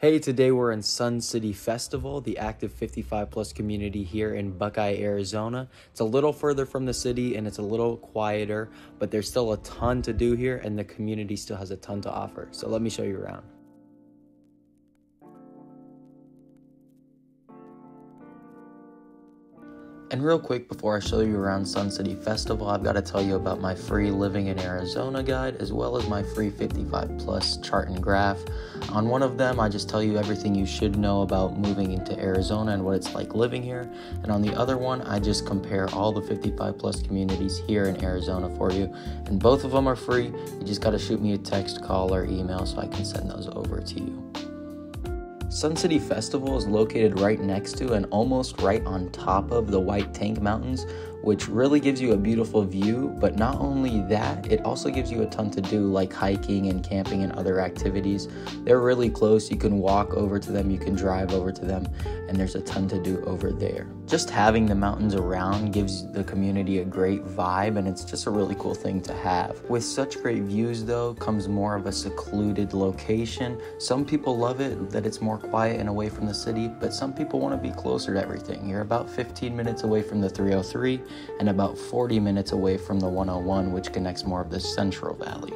Hey, today we're in Sun City Festival, the active 55 plus community here in Buckeye, Arizona. It's a little further from the city and it's a little quieter, but there's still a ton to do here and the community still has a ton to offer. So let me show you around. And real quick, before I show you around Sun City Festival, I've got to tell you about my free Living in Arizona guide, as well as my free 55 plus chart and graph. On one of them, I just tell you everything you should know about moving into Arizona and what it's like living here. And on the other one, I just compare all the 55 plus communities here in Arizona for you. And both of them are free. You just got to shoot me a text, call, or email so I can send those over to you. Sun City Festival is located right next to and almost right on top of the White Tank Mountains, which really gives you a beautiful view. But not only that, it also gives you a ton to do, like hiking and camping and other activities. They're really close. You can walk over to them, you can drive over to them, and there's a ton to do over there. Just having the mountains around gives the community a great vibe, and it's just a really cool thing to have. With such great views though, comes more of a secluded location. Some people love it, that it's more quiet and away from the city, but some people want to be closer to everything. You're about 15 minutes away from the 303 and about 40 minutes away from the 101, which connects more of the Central Valley.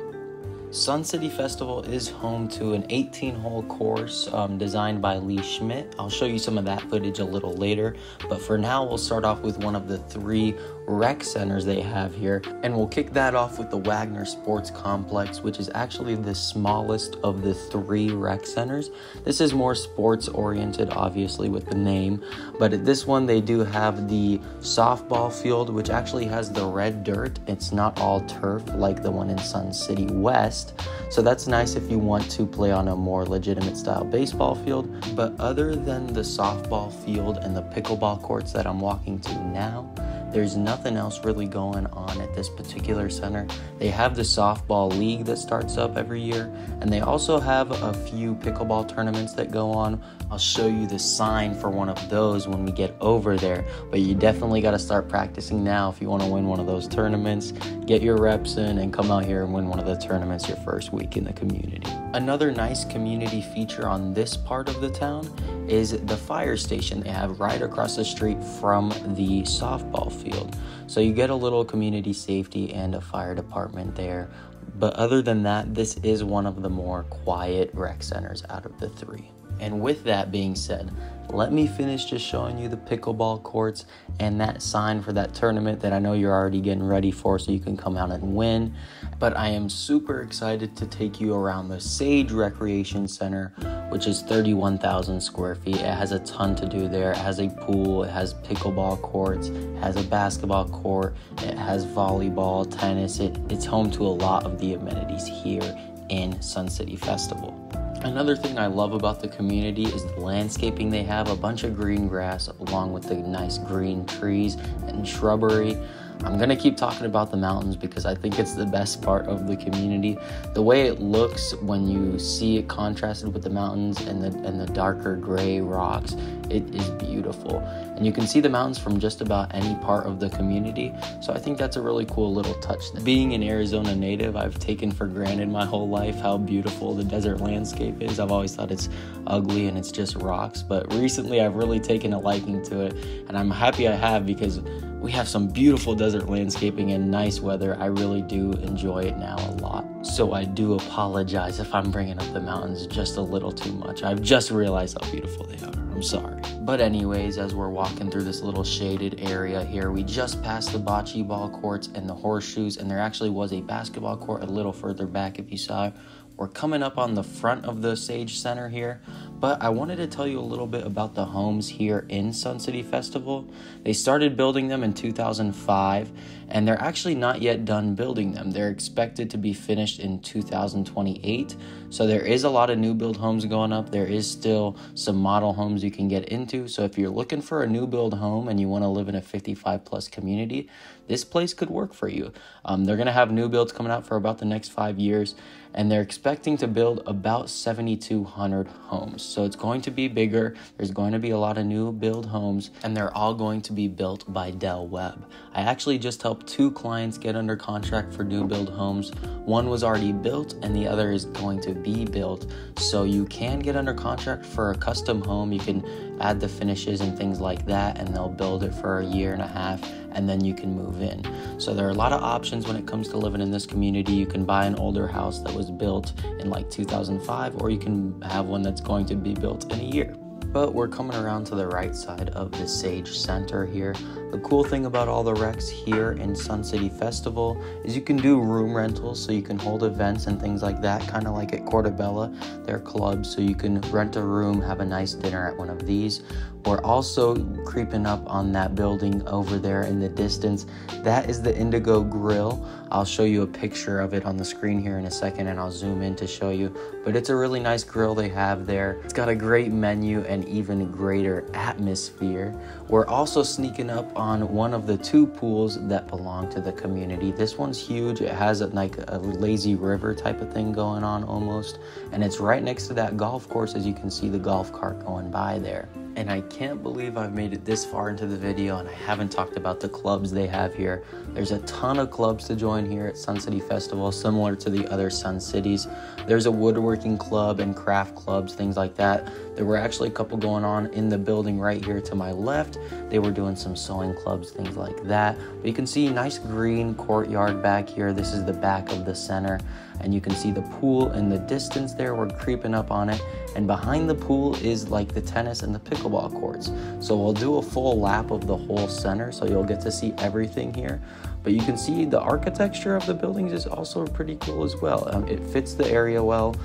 Sun City Festival is home to an 18-hole course designed by Lee Schmidt. I'll show you some of that footage a little later, but for now we'll start off with one of the 3 rec centers they have here, and we'll kick that off with the Wagner Sports Complex, which is actually the smallest of the 3 rec centers. This is more sports oriented, obviously, with the name, but at this one they do have the softball field, which actually has the red dirt. It's not all turf like the one in Sun City West, so that's nice if you want to play on a more legitimate style baseball field. But other than the softball field and the pickleball courts that I'm walking to now, there's nothing else really going on at this particular center. They have the softball league that starts up every year, and they also have a few pickleball tournaments that go on. I'll show you the sign for one of those when we get over there, but you definitely got to start practicing now if you want to win one of those tournaments. Get your reps in and come out here and win one of the tournaments your first week in the community. Another nice community feature on this part of the town is the fire station they have right across the street from the softball field. So you get a little community safety and a fire department there. But other than that, this is one of the more quiet rec centers out of the 3. And with that being said, let me finish just showing you the pickleball courts and that sign for that tournament that I know you're already getting ready for so you can come out and win. But I am super excited to take you around the Sage Recreation Center, which is 31,000 square feet. It has a ton to do there. It has a pool, it has pickleball courts, it has a basketball court, it has volleyball, tennis. It's home to a lot of the amenities here in Sun City Festival. Another thing I love about the community is the landscaping they have. A bunch of green grass along with the nice green trees and shrubbery. I'm going to keep talking about the mountains because I think it's the best part of the community. The way it looks when you see it contrasted with the mountains and the darker gray rocks, it is beautiful. And you can see the mountains from just about any part of the community. So I think that's a really cool little touch. Being an Arizona native, I've taken for granted my whole life how beautiful the desert landscape is. I've always thought it's ugly and it's just rocks. But recently I've really taken a liking to it. And I'm happy I have because we have some beautiful desert landscaping and nice weather. I really do enjoy it now a lot. So I do apologize if I'm bringing up the mountains just a little too much. I've just realized how beautiful they are. I'm sorry. But anyways, as we're walking through this little shaded area here, we just passed the bocce ball courts and the horseshoes, and there actually was a basketball court a little further back if you saw it. We're coming up on the front of the Sage Center here, but I wanted to tell you a little bit about the homes here in Sun City Festival. They started building them in 2005, and they're actually not yet done building them. They're expected to be finished in 2028, so there is a lot of new build homes going up. There is still some model homes you can get into, so if you're looking for a new build home and you want to live in a 55 plus community, this place could work for you. They're going to have new builds coming out for about the next 5 years, and they're expecting to build about 7,200 homes. So it's going to be bigger. There's going to be a lot of new build homes, and they're all going to be built by Del Webb. I actually just helped 2 clients get under contract for new build homes. One was already built and the other is going to be built. So you can get under contract for a custom home. You can add the finishes and things like that, and they'll build it for a year and a half, and then you can move in. So there are a lot of options when it comes to living in this community. You can buy an older house that was built in like 2005, or you can have one that's going to be built in a year. But we're coming around to the right side of the Sage Center here. The cool thing about all the recs here in Sun City Festival is you can do room rentals, so you can hold events and things like that, kind of like at Portobello. They're clubs, so you can rent a room, have a nice dinner at one of these. We're also creeping up on that building over there in the distance. That is the Indigo Grill. I'll show you a picture of it on the screen here in a second, and I'll zoom in to show you. But it's a really nice grill they have there. It's got a great menu and even greater atmosphere. We're also sneaking up on one of the 2 pools that belong to the community. This one's huge. It has like a lazy river type of thing going on almost, and it's right next to that golf course, as you can see the golf cart going by there. And I can't believe I've made it this far into the video and I haven't talked about the clubs they have here. There's a ton of clubs to join here at Sun City Festival, similar to the other Sun Cities. There's a woodworking club and craft clubs, things like that. There were actually a couple going on in the building right here to my left. They were doing some sewing clubs, things like that. But you can see nice green courtyard back here. This is the back of the center, and you can see the pool in the distance there. We're creeping up on it, and behind the pool is like the tennis and the pickleball courts. So we'll do a full lap of the whole center, so you'll get to see everything here. But you can see the architecture of the buildings is also pretty cool as well. It fits the area well.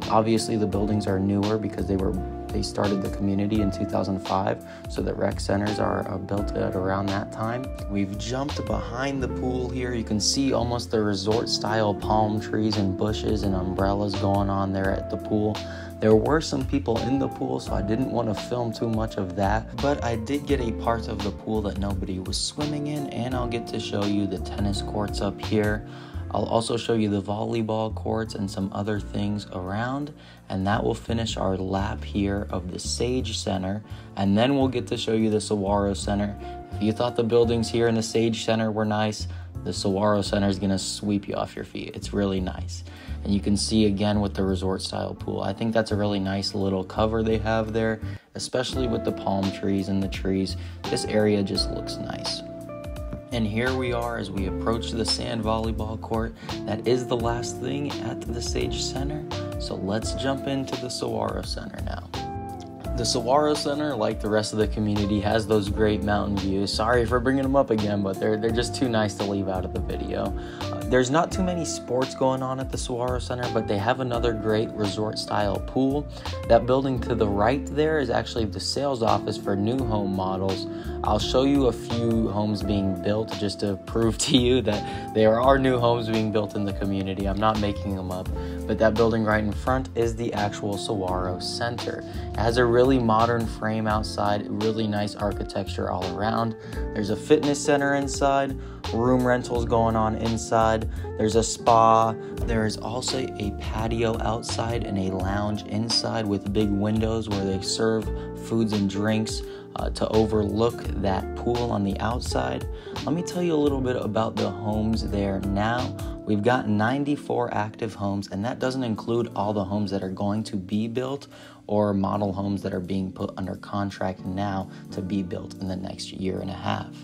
Obviously the buildings are newer because they started the community in 2005, so the rec centers are built at around that time. We've jumped behind the pool here. You can see almost the resort style palm trees and bushes and umbrellas going on there at the pool. There were some people in the pool, so I didn't want to film too much of that, but I did get a part of the pool that nobody was swimming in, and I'll get to show you the tennis courts up here. I'll also show you the volleyball courts and some other things around, and that will finish our lap here of the Sage Center, and then we'll get to show you the Saguaro Center. If you thought the buildings here in the Sage Center were nice, the Saguaro Center is going to sweep you off your feet. It's really nice. And you can see again with the resort style pool. I think that's a really nice little cover they have there, especially with the palm trees and the trees. This area just looks nice. And here we are as we approach the sand volleyball court. That is the last thing at the Sage Center. So let's jump into the Saguaro Center now. The Saguaro Center, like the rest of the community, has those great mountain views. Sorry for bringing them up again, but they're just too nice to leave out of the video. There's not too many sports going on at the Saguaro Center, but they have another great resort-style pool. That building to the right there is actually the sales office for new home models. I'll show you a few homes being built just to prove to you that there are new homes being built in the community. I'm not making them up, but that building right in front is the actual Saguaro Center. It has a really modern frame outside, really nice architecture all around. There's a fitness center inside, room rentals going on inside. There's a spa. There is also a patio outside and a lounge inside with big windows where they serve foods and drinks to overlook that pool on the outside. Let me tell you a little bit about the homes there now. We've got 94 active homes, and that doesn't include all the homes that are going to be built or model homes that are being put under contract now to be built in the next year and a half.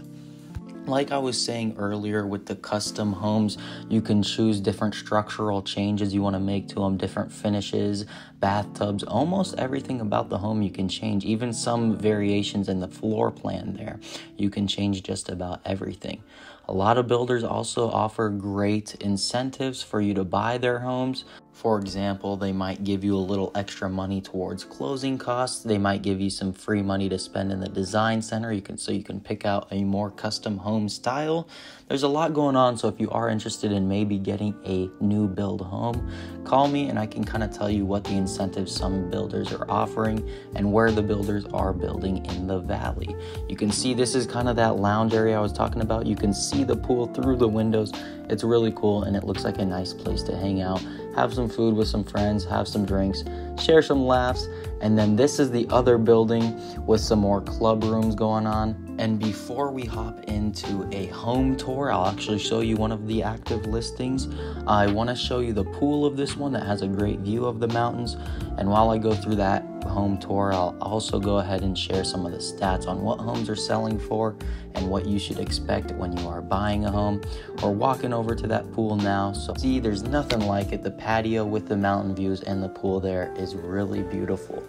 Like I was saying earlier with the custom homes, you can choose different structural changes you want to make to them, different finishes, bathtubs, almost everything about the home you can change, even some variations in the floor plan there. You can change just about everything. A lot of builders also offer great incentives for you to buy their homes. For example, they might give you a little extra money towards closing costs. They might give you some free money to spend in the design center. So you can pick out a more custom home style. There's a lot going on, so if you are interested in maybe getting a new build home, call me and I can kind of tell you what the incentives some builders are offering and where the builders are building in the valley. You can see this is kind of that lounge area I was talking about. You can see the pool through the windows. It's really cool, and it looks like a nice place to hang out have some food with some friends, have some drinks, share some laughs. And then this is the other building with some more club rooms going on. And before we hop into a home tour, I'll actually show you one of the active listings. I want to show you the pool of this one that has a great view of the mountains. And while I go through that home tour, I'll also go ahead and share some of the stats on what homes are selling for and what you should expect when you are buying a home or walking over to that pool now. So see, there's nothing like it. The patio with the mountain views and the pool there is really beautiful.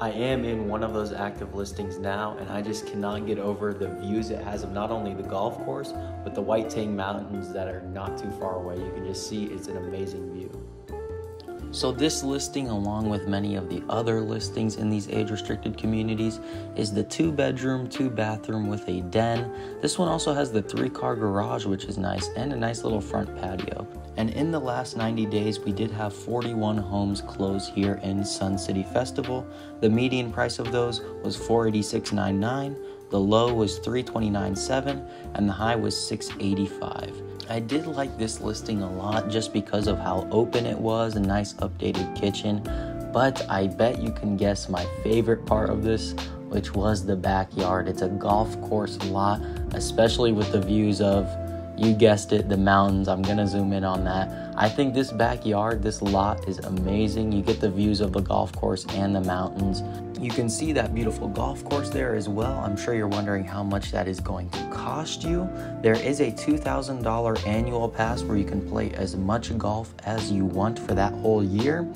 I am in one of those active listings now, and I just cannot get over the views it has of not only the golf course, but the White Tank Mountains that are not too far away. You can just see it's an amazing view. So this listing, along with many of the other listings in these age-restricted communities, is the 2-bedroom, 2-bathroom with a den. This one also has the 3-car garage, which is nice, and a nice little front patio. And in the last 90 days, we did have 41 homes close here in Sun City Festival. The median price of those was $486.99. The low was $329.7, and the high was $685. I did like this listing a lot just because of how open it was, a nice updated kitchen. But I bet you can guess my favorite part of this, which was the backyard. It's a golf course lot, especially with the views of, you guessed it, the mountains. I'm gonna zoom in on that. I think this backyard, this lot is amazing. You get the views of the golf course and the mountains. You can see that beautiful golf course there as well. I'm sure you're wondering how much that is going to cost you. There is a $2,000 annual pass where you can play as much golf as you want for that whole year,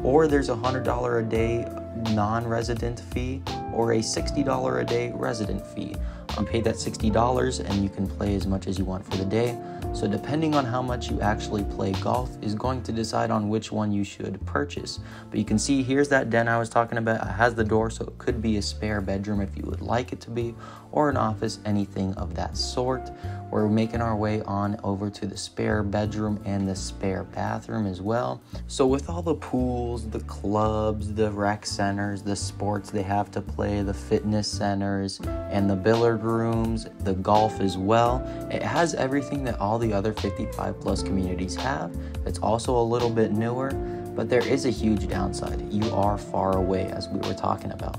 or there's a $100 a day non-resident fee or a $60 a day resident fee. You pay that $60 and you can play as much as you want for the day. So depending on how much you actually play golf is going to decide on which one you should purchase. But you can see here's that den I was talking about. It has the door, so it could be a spare bedroom if you would like it to be, or an office, anything of that sort. We're making our way on over to the spare bedroom and the spare bathroom as well. So with all the pools, the clubs, the rec centers, the sports they have to play, the fitness centers, and the billiard rooms, the golf as well, it has everything that all the other 55 plus communities have. It's also a little bit newer, but there is a huge downside. You are far away, as we were talking about.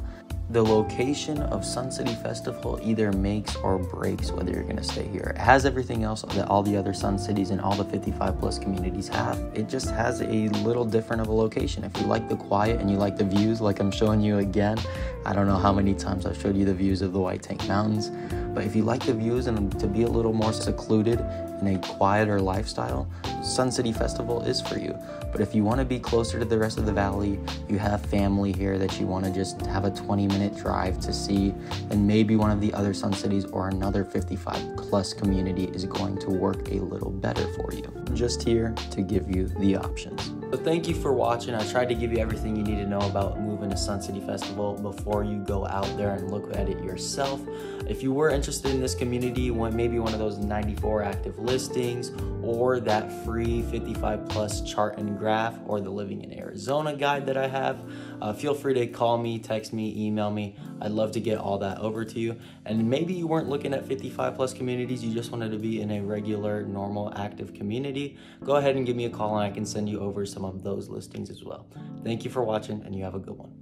The location of Sun City Festival either makes or breaks whether you're going to stay here. It has everything else that all the other Sun Cities and all the 55 plus communities have. It just has a little different of a location. If you like the quiet and you like the views, like I'm showing you again, I don't know how many times I've showed you the views of the White Tank Mountains, but if you like the views and to be a little more secluded in a quieter lifestyle, Sun City Festival is for you. But if you want to be closer to the rest of the valley, you have family here that you want to just have a 20-minute drive to see, and maybe one of the other Sun Cities or another 55 plus community is going to work a little better for you. I'm just here to give you the options. So thank you for watching. I tried to give you everything you need to know about moving to Sun City Festival before you go out there and look at it yourself. If you were interested in this community, maybe one of those 94 active listings, or that free 55 plus chart and graph, or the Living in Arizona guide that I have, feel free to call me, text me, email me. I'd love to get all that over to you. And maybe you weren't looking at 55 plus communities, you just wanted to be in a regular, normal, active community. Go ahead and give me a call and I can send you over some of those listings as well. Thank you for watching, and you have a good one.